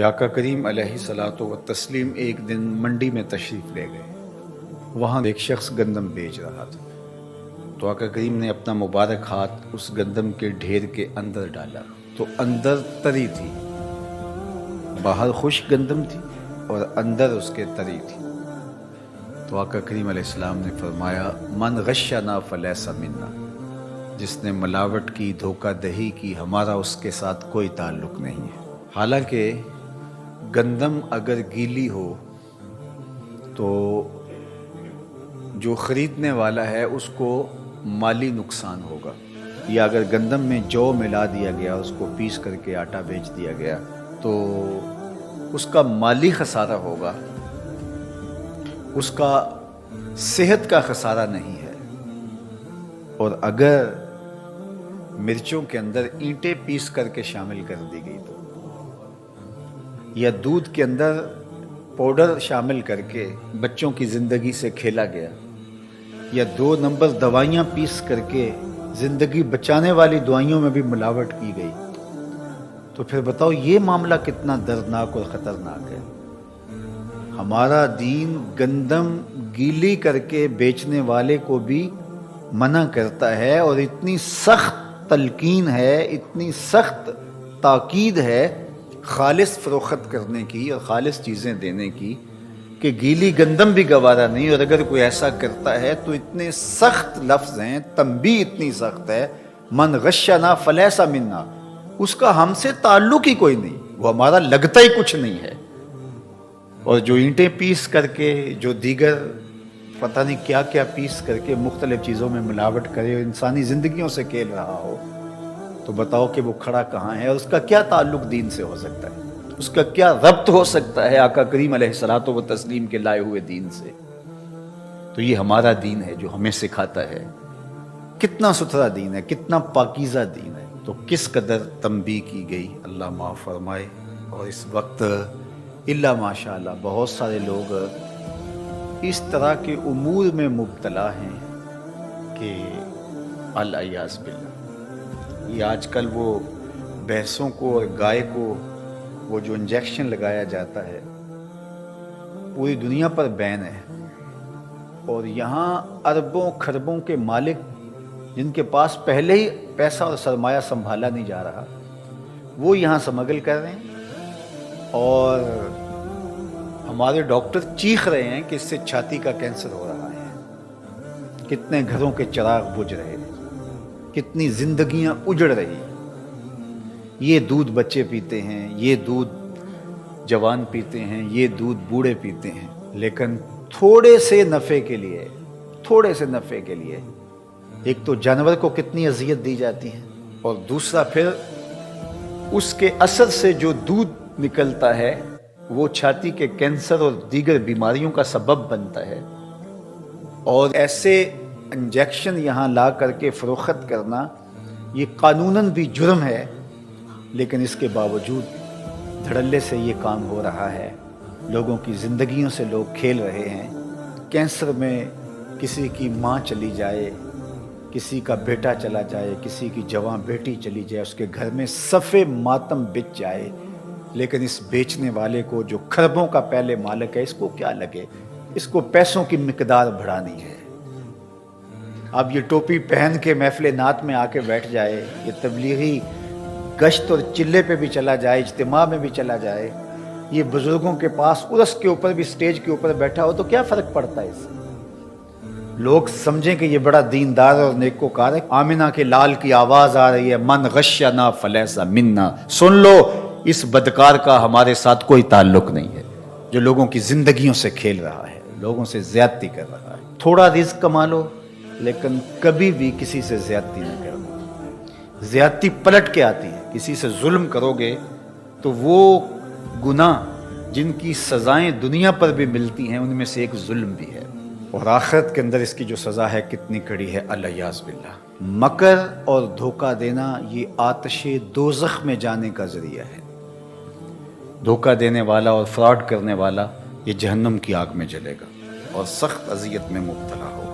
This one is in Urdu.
آقا کریم علیہ صلاۃ و تسلیم ایک دن منڈی میں تشریف لے گئے۔ وہاں ایک شخص گندم بیچ رہا تھا، تو آقا کریم نے اپنا مبارک ہاتھ اس گندم کے ڈھیر کے اندر ڈالا تو اندر تری تھی، باہر خشک گندم تھی اور اندر اس کے تری تھی۔ تو آقا کریم علیہ السلام نے فرمایا من غشنا فلیس منا، جس نے ملاوٹ کی، دھوکہ دہی کی، ہمارا اس کے ساتھ کوئی تعلق نہیں ہے۔ حالانکہ گندم اگر گیلی ہو تو جو خریدنے والا ہے اس کو مالی نقصان ہوگا، یا اگر گندم میں جو ملا دیا گیا، اس کو پیس کر کے آٹا بیچ دیا گیا تو اس کا مالی خسارہ ہوگا، اس کا صحت کا خسارہ نہیں ہے۔ اور اگر مرچوں کے اندر اینٹیں پیس کر کے شامل کر دی گئی تو، یا دودھ کے اندر پاؤڈر شامل کر کے بچوں کی زندگی سے کھیلا گیا، یا 2 نمبر دوائیاں پیس کر کے زندگی بچانے والی دوائیوں میں بھی ملاوٹ کی گئی، تو پھر بتاؤ یہ معاملہ کتنا دردناک اور خطرناک ہے۔ ہمارا دین گندم گیلی کر کے بیچنے والے کو بھی منع کرتا ہے، اور اتنی سخت تلقین ہے، اتنی سخت تاکید ہے خالص فروخت کرنے کی اور خالص چیزیں دینے کی کہ گیلی گندم بھی گوارا نہیں، اور اگر کوئی ایسا کرتا ہے تو اتنے سخت لفظ ہیں، تنبیہ اتنی سخت ہے، من غشنا فلیس منا، اس کا ہم سے تعلق ہی کوئی نہیں، وہ ہمارا لگتا ہی کچھ نہیں ہے۔ اور جو اینٹیں پیس کر کے، جو دیگر پتہ نہیں کیا کیا پیس کر کے مختلف چیزوں میں ملاوٹ کرے اور انسانی زندگیوں سے کھیل رہا ہو، تو بتاؤ کہ وہ کھڑا کہاں ہے، اور اس کا کیا تعلق دین سے ہو سکتا ہے، اس کا کیا ربط ہو سکتا ہے آقا کریم علیہ الصلوۃ والتسلیم کے لائے ہوئے دین سے۔ تو یہ ہمارا دین ہے جو ہمیں سکھاتا ہے کتنا ستھرا دین ہے، کتنا پاکیزہ دین ہے، تو کس قدر تنبیہ کی گئی، اللہ معاف فرمائے۔ اور اس وقت الا ماشاء اللہ بہت سارے لوگ اس طرح کے امور میں مبتلا ہیں کہ الیاذ باللہ، یہ آج کل وہ بھینسوں کو اور گائے کو وہ جو انجیکشن لگایا جاتا ہے پوری دنیا پر بین ہے، اور یہاں اربوں خربوں کے مالک جن کے پاس پہلے ہی پیسہ اور سرمایہ سنبھالا نہیں جا رہا، وہ یہاں سمگل کر رہے ہیں، اور ہمارے ڈاکٹر چیخ رہے ہیں کہ اس سے چھاتی کا کینسر ہو رہا ہے، کتنے گھروں کے چراغ بجھ رہے ہیں، کتنی زندگیاں اجڑ رہی ہیں۔ یہ دودھ بچے پیتے ہیں، یہ دودھ جوان پیتے ہیں، یہ دودھ بوڑھے پیتے ہیں، لیکن تھوڑے سے نفع کے لیے ایک تو جانور کو کتنی اذیت دی جاتی ہے، اور دوسرا پھر اس کے اثر سے جو دودھ نکلتا ہے وہ چھاتی کے کینسر اور دیگر بیماریوں کا سبب بنتا ہے۔ اور ایسے انجیکشن یہاں لا کر کے فروخت کرنا یہ قانوناً بھی جرم ہے، لیکن اس کے باوجود دھڑلے سے یہ کام ہو رہا ہے، لوگوں کی زندگیوں سے لوگ کھیل رہے ہیں۔ کینسر میں کسی کی ماں چلی جائے، کسی کا بیٹا چلا جائے، کسی کی جوان بیٹی چلی جائے، اس کے گھر میں صف ماتم بچ جائے، لیکن اس بیچنے والے کو جو خربوں کا پہلے مالک ہے، اس کو کیا لگے، اس کو پیسوں کی مقدار بڑھانی ہے۔ اب یہ ٹوپی پہن کے محفل نعت میں آ کے بیٹھ جائے، یہ تبلیغی گشت اور چلے پہ بھی چلا جائے، اجتماع میں بھی چلا جائے، یہ بزرگوں کے پاس عرس کے اوپر بھی سٹیج کے اوپر بیٹھا ہو، تو کیا فرق پڑتا ہے اس سے؟ لوگ سمجھیں کہ یہ بڑا دیندار اور نیکوکار ہے۔ آمنہ کے لال کی آواز آ رہی ہے من غشنا فلیس منا، سن لو اس بدکار کا ہمارے ساتھ کوئی تعلق نہیں ہے، جو لوگوں کی زندگیوں سے کھیل رہا ہے، لوگوں سے زیادتی کر رہا ہے۔ تھوڑا رزق کما لو، لیکن کبھی بھی کسی سے زیادتی نہ کرو۔ زیادتی پلٹ کے آتی ہے، کسی سے ظلم کرو گے تو وہ گناہ جن کی سزائیں دنیا پر بھی ملتی ہیں ان میں سے ایک ظلم بھی ہے، اور آخرت کے اندر اس کی جو سزا ہے کتنی کڑی ہے، الیاذ باللہ۔ مکر اور دھوکہ دینا یہ آتش دوزخ میں جانے کا ذریعہ ہے۔ دھوکہ دینے والا اور فراڈ کرنے والا یہ جہنم کی آگ میں جلے گا اور سخت اذیت میں مبتلا ہوگا۔